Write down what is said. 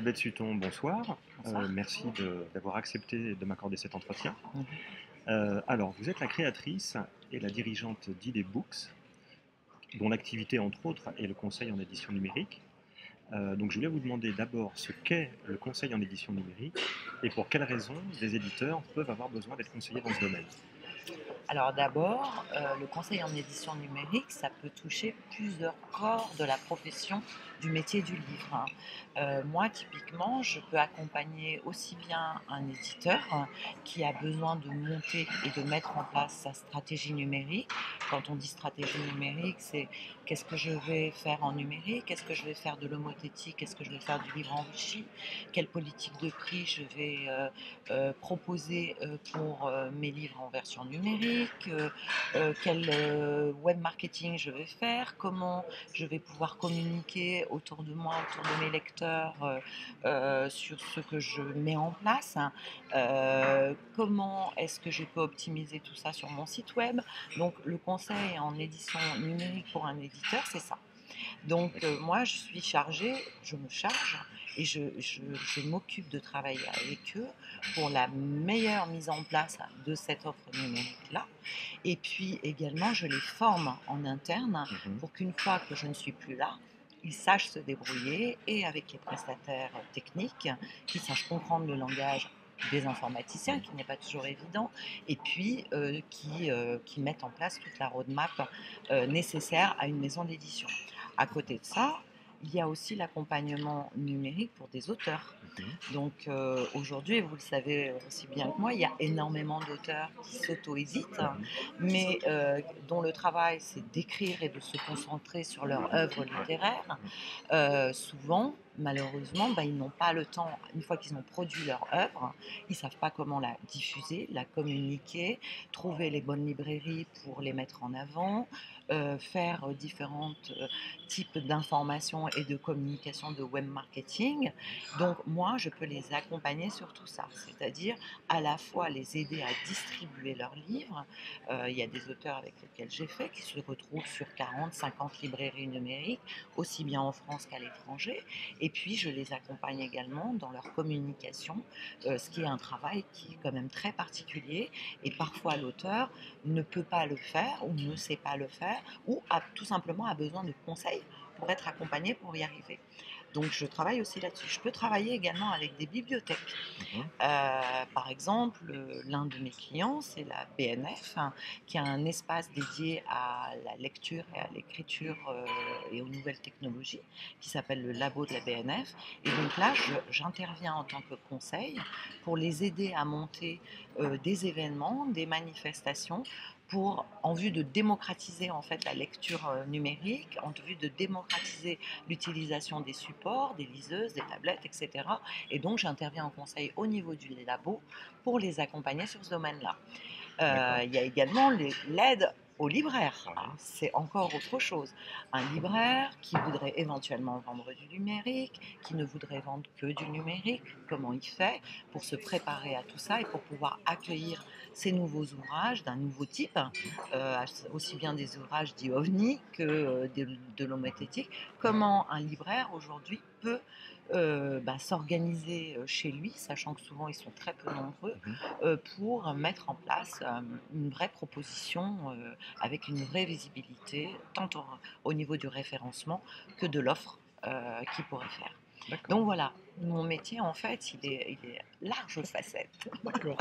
Elisabeth Sutton, bonsoir. Bonsoir. Merci d'avoir accepté de m'accorder cet entretien. Mhm. Alors, vous êtes la créatrice et la dirigeante d'ID Books, dont l'activité, entre autres, est le conseil en édition numérique. Donc, je voulais vous demander d'abord ce qu'est le conseil en édition numérique et pour quelles raisons des éditeurs peuvent avoir besoin d'être conseillés dans ce domaine. Alors d'abord, le conseil en édition numérique, ça peut toucher plusieurs corps de la profession du métier du livre, hein. Moi, typiquement, je peux accompagner aussi bien un éditeur qui a besoin de monter et de mettre en place sa stratégie numérique. Quand on dit stratégie numérique, c'est qu'est-ce que je vais faire en numérique, qu'est-ce que je vais faire de l'homothétique, qu'est-ce que je vais faire du livre enrichi, quelle politique de prix je vais proposer pour mes livres en version numérique, quel web marketing je vais faire, comment je vais pouvoir communiquer autour de moi, autour de mes lecteurs sur ce que je mets en place, hein. Comment est-ce que je peux optimiser tout ça sur mon site web. Donc le conseil en édition numérique pour un éditeur, c'est ça. Donc D'accord. moi, je suis chargée, je me charge et je m'occupe de travailler avec eux pour la meilleure mise en place de cette offre numérique-là. Et puis également, je les forme en interne Mhm. pour qu'une fois que je ne suis plus là, ils sachent se débrouiller et avec les prestataires techniques, qui sachent comprendre le langage des informaticiens, Oui. qui n'est pas toujours évident, et puis qui mettent en place toute la roadmap nécessaire à une maison d'édition. À côté de ça, il y a aussi l'accompagnement numérique pour des auteurs. Mhm. Donc aujourd'hui, vous le savez aussi bien que moi, il y a énormément d'auteurs qui s'auto-hésitent, Mhm. mais dont le travail c'est d'écrire et de se concentrer sur leur œuvre littéraire. Souvent, malheureusement, ils n'ont pas le temps, une fois qu'ils ont produit leur œuvre, ils ne savent pas comment la diffuser, la communiquer, trouver les bonnes librairies pour les mettre en avant, faire différents types d'informations et de communication de web marketing. Donc moi, je peux les accompagner sur tout ça, c'est-à-dire à la fois les aider à distribuer leurs livres. Il y a des auteurs avec lesquels j'ai fait qui se retrouvent sur 40, 50 librairies numériques, aussi bien en France qu'à l'étranger. Et puis, je les accompagne également dans leur communication, ce qui est un travail qui est quand même très particulier. Et parfois, l'auteur ne peut pas le faire ou ne sait pas le faire ou tout simplement a besoin de conseils pour être accompagné pour y arriver. Donc, je travaille aussi là-dessus. Je peux travailler également avec des bibliothèques. Mhm. Par exemple, l'un de mes clients, c'est la BNF, hein, qui a un espace dédié à la lecture et à l'écriture et aux nouvelles technologies, qui s'appelle le labo de la BNF. Et donc là, j'interviens en tant que conseil pour les aider à monter des événements, des manifestations en vue de démocratiser en fait la lecture numérique, en vue de démocratiser l'utilisation des supports, des liseuses, des tablettes, etc. Et donc, j'interviens en conseil au niveau du labo pour les accompagner sur ce domaine-là. D'accord. Il y a également l'aide aux libraires. Ouais. C'est encore autre chose. Un libraire qui voudrait éventuellement vendre du numérique, qui ne voudrait vendre que du numérique, comment il fait pour se préparer à tout ça et pour pouvoir accueillir ces nouveaux ouvrages d'un nouveau type, aussi bien des ouvrages dits ovni que de l'homothétique. Comment un libraire aujourd'hui peut s'organiser chez lui, sachant que souvent ils sont très peu nombreux, Mhm. pour mettre en place une vraie proposition avec une vraie visibilité, tant au niveau du référencement que de l'offre qu'il pourrait faire. D'accord. Donc voilà, mon métier en fait, il est large facette. D'accord.